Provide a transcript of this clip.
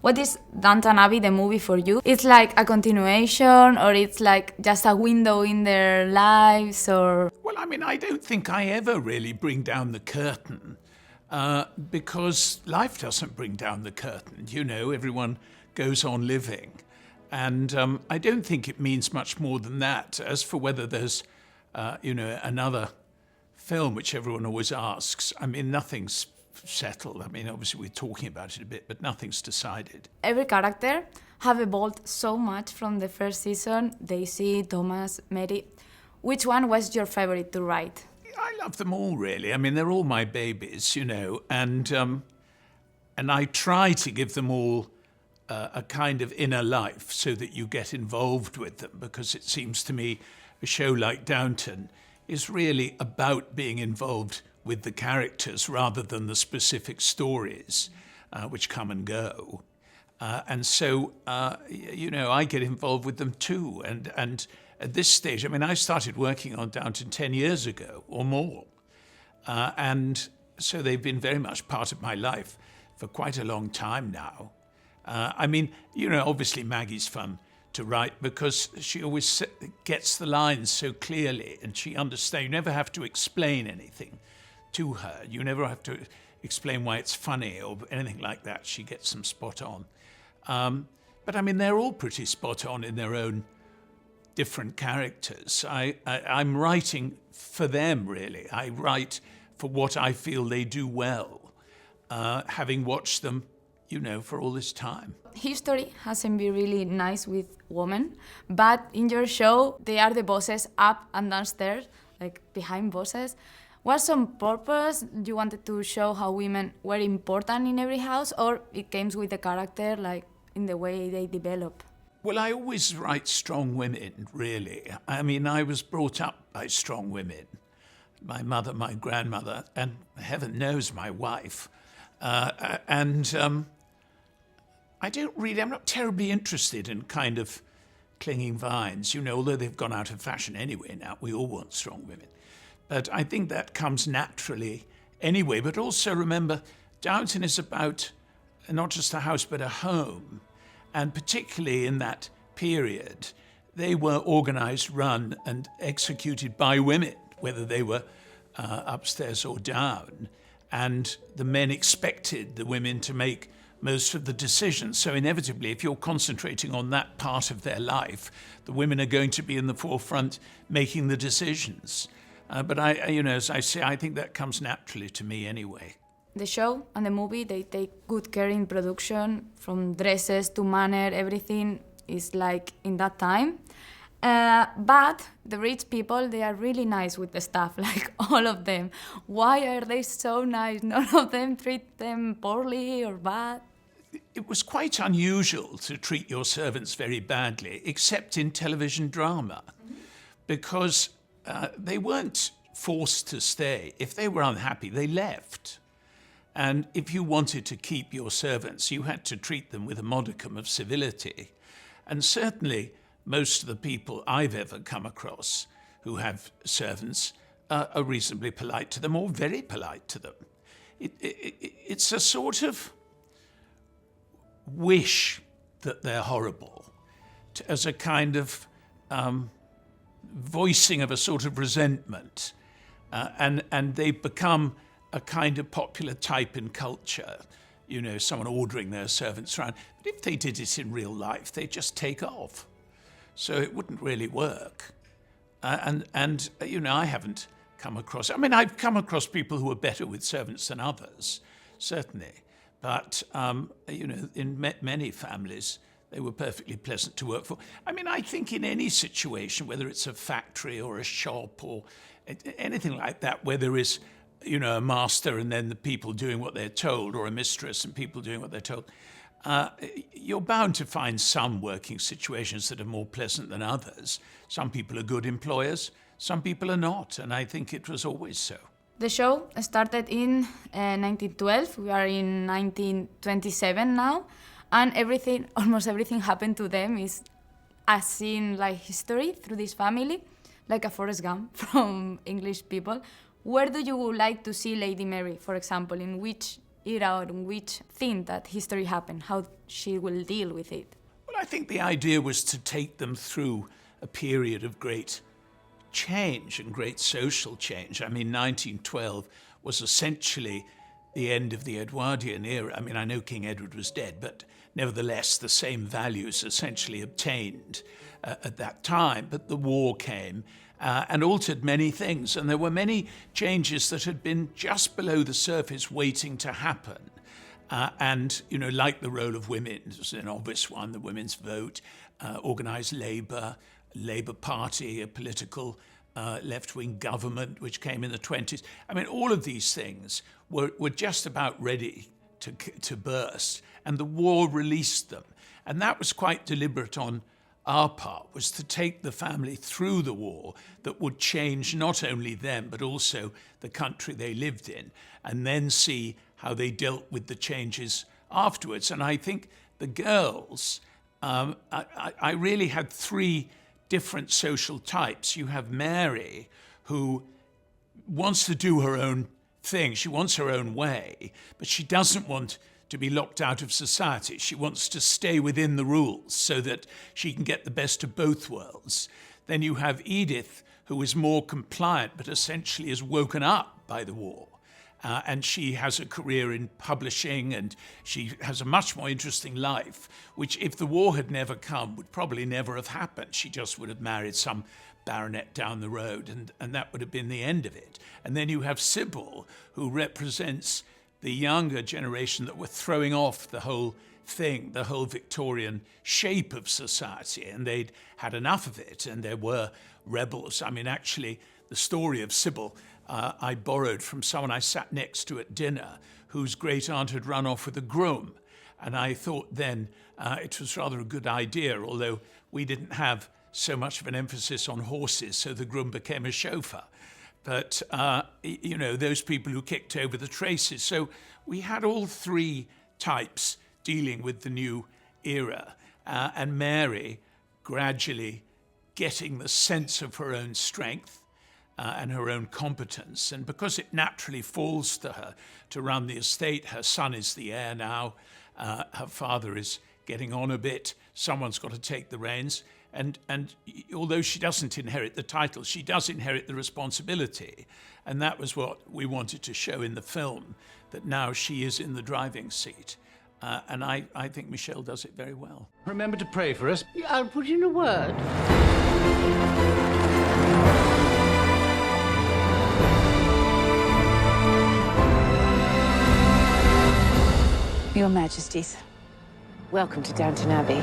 What is Downton Abbey, the movie, for you? It's like a continuation, or it's like just a window in their lives, or... Well, I mean, I don't think I ever really bring down the curtain because life doesn't bring down the curtain. You know, everyone goes on living. And I don't think it means much more than that. As for whether there's, another film, which everyone always asks, I mean, nothing's settled. I mean, obviously we're talking about it a bit, but nothing's decided. Every character have evolved so much from the first season. Daisy, Thomas, Mary. Which one was your favorite to write? I love them all, really. I mean, they're all my babies, you know, and I try to give them all a kind of inner life so that you get involved with them, because it seems to me a show like Downton is really about being involved with the characters rather than the specific stories which come and go. And so, I get involved with them too. And at this stage, I mean, I started working on Downton 10 years ago or more. And so they've been very much part of my life for quite a long time now. I mean, obviously Maggie's fun to write because she always gets the lines so clearly and she understands. You never have to explain anything to her. You never have to explain why it's funny or anything like that. She gets them spot on. But I mean, they're all pretty spot on in their own different characters. I'm writing for them, really. I write for what I feel they do well, having watched them, for all this time. History hasn't been really nice with women, but in your show, they are the bosses up and downstairs, like behind bosses. Was on purpose you wanted to show how women were important in every house, or it came with the character, like in the way they develop? Well, I always write strong women, really. I mean, I was brought up by strong women. My mother, my grandmother, and heaven knows my wife. I'm not terribly interested in kind of clinging vines, although they've gone out of fashion anyway now. We all want strong women. But I think that comes naturally anyway. But also remember, Downton is about not just a house, but a home. And particularly in that period, they were organised, run and executed by women, whether they were upstairs or down. And the men expected the women to make most of the decisions. So inevitably, if you're concentrating on that part of their life, the women are going to be in the forefront making the decisions. But as I say, I think that comes naturally to me anyway. The show and the movie, they take good care in production, from dresses to manner, everything is like in that time. But the rich people, they are really nice with the staff, like all of them. Why are they so nice? None of them treat them poorly or bad. It was quite unusual to treat your servants very badly, except in television drama, because they weren't forced to stay. If they were unhappy, they left. And if you wanted to keep your servants, you had to treat them with a modicum of civility. And certainly, most of the people I've ever come across who have servants are reasonably polite to them or very polite to them. It's a sort of wish that they're horrible, as a kind of voicing of a sort of resentment. And they've become a kind of popular type in culture, someone ordering their servants around. But if they did it in real life, they'd just take off. So it wouldn't really work. I haven't come across... I've come across people who are better with servants than others, certainly. But, in many families, they were perfectly pleasant to work for. I think in any situation, whether it's a factory or a shop or anything like that, where there is, a master and then the people doing what they're told, or a mistress and people doing what they're told, you're bound to find some working situations that are more pleasant than others. Some people are good employers, some people are not, and I think it was always so. The show started in 1912. We are in 1927 now, and almost everything happened to them is as seen like history through this family, like a Forrest Gump from English people. Where do you like to see Lady Mary, for example? In which era or in which thing that history happened, how she will deal with it. Well, I think the idea was to take them through a period of great change and great social change. I mean, 1912 was essentially the end of the Edwardian era. I mean, I know King Edward was dead, but nevertheless, the same values essentially obtained at that time. But the war came and altered many things, and there were many changes that had been just below the surface waiting to happen. And, you know, like the role of women, it was an obvious one, the women's vote, organised Labour Party, a political left-wing government which came in the 20s. I mean, all of these things were just about ready to burst, and the war released them. And that was quite deliberate on our part, was to take the family through the war that would change not only them, but also the country they lived in, and then see how they dealt with the changes afterwards. And I think the girls, I really had three different social types. You have Mary, who wants to do her own thing. She wants her own way, but she doesn't want to be locked out of society. She wants to stay within the rules so that she can get the best of both worlds. Then you have Edith, who is more compliant, but essentially is woken up by the war. And she has a career in publishing, and she has a much more interesting life, which if the war had never come would probably never have happened. She just would have married some baronet down the road, and that would have been the end of it. And then you have Sybil, who represents the younger generation that were throwing off the whole thing, the whole Victorian shape of society, and they'd had enough of it, and there were rebels. I mean, actually, the story of Sybil I borrowed from someone I sat next to at dinner, whose great aunt had run off with a groom. And I thought then it was rather a good idea, although we didn't have so much of an emphasis on horses, so the groom became a chauffeur. But, you know, those people who kicked over the traces. So we had all three types dealing with the new era. And Mary gradually getting the sense of her own strength and her own competence. And because it naturally falls to her to run the estate, her son is the heir now, her father is getting on a bit, someone's got to take the reins. And although she doesn't inherit the title, she does inherit the responsibility. And that was what we wanted to show in the film, that now she is in the driving seat. And I think Michelle does it very well. Remember to pray for us. I'll put in a word. Your Majesties, Welcome to Downton Abbey.